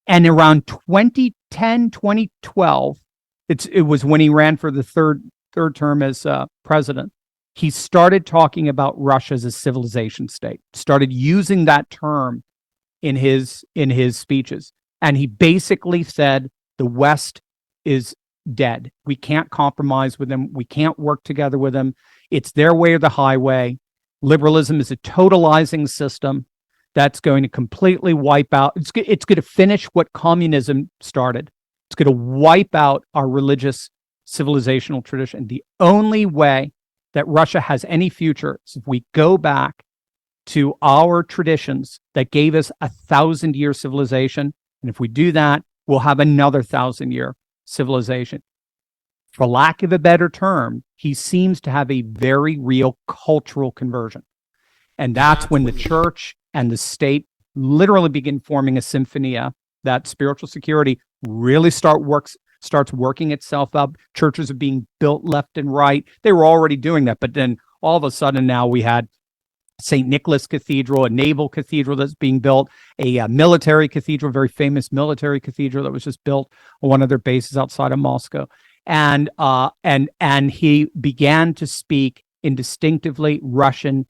And around 2010, 2012, it was when he ran for the third term as president. He started talking about Russia as a civilization state, started using that term in his speeches. And he basically said the West is dead. We can't compromise with them. We can't work together with them. It's their way or the highway. Liberalism is a totalizing system that's going to completely wipe out. It's going to finish what communism started. It's going to wipe out our religious civilizational tradition. The only way that Russia has any future is if we go back to our traditions that gave us 1,000-year civilization. And if we do that, we'll have another 1,000-year civilization. For lack of a better term, he seems to have a very real cultural conversion. And that's when the church and the state literally begin forming a symphonia. That spiritual security really starts working itself up. Churches are being built left and right. They were already doing that, but then all of a sudden now we had St. Nicholas Cathedral, a naval cathedral that's being built, a military cathedral, very famous military cathedral that was just built on one of their bases outside of Moscow. And he began to speak in distinctively Russian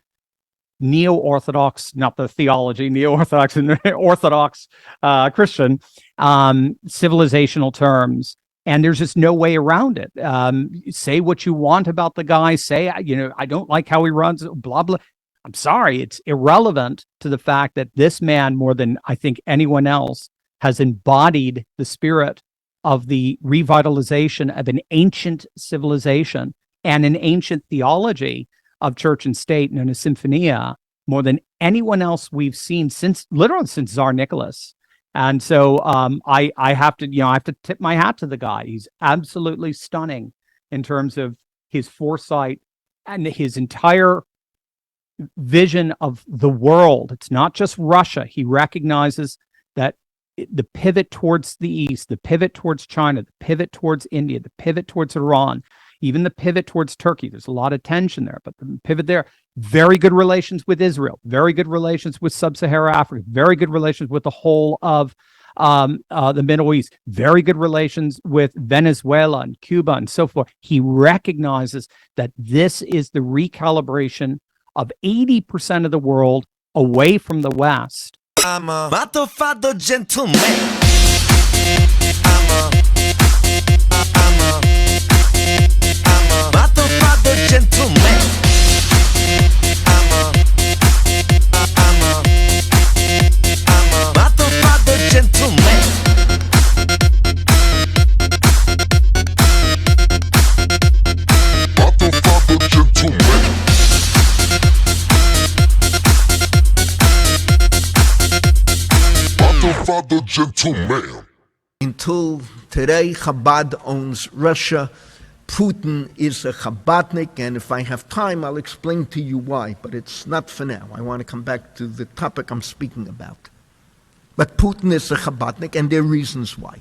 neo-Orthodox, not the theology, neo-Orthodox and Orthodox Christian civilizational terms. And there's just no way around it. Say what you want about the guy. Say, I don't like how he runs, blah, blah. I'm sorry. It's irrelevant to the fact that this man, more than I think anyone else, has embodied the spirit of the revitalization of an ancient civilization and an ancient theology of church and state known as Symphonia, more than anyone else we've seen literally since Tsar Nicholas. And so I have to tip my hat to the guy. He's absolutely stunning in terms of his foresight and his entire vision of the world. It's not just Russia. He recognizes that the pivot towards the East, the pivot towards China, the pivot towards India, the pivot towards Iran, even the pivot towards Turkey. There's a lot of tension there, but the pivot there, very good relations with Israel, very good relations with Sub-Saharan Africa, very good relations with the whole of the Middle East, very good relations with Venezuela and Cuba and so forth. He recognizes that this is the recalibration of 80% of the world away from the West. I'm a motherfucker gentleman. Motherfucker gentleman. Motherfucker gentleman. Motherfucker gentleman. Motherfucker gentleman. Until today, Chabad owns Russia. Putin is a Chabadnik, and if I have time, I'll explain to you why, but it's not for now. I want to come back to the topic I'm speaking about. But Putin is a Chabadnik, and there are reasons why.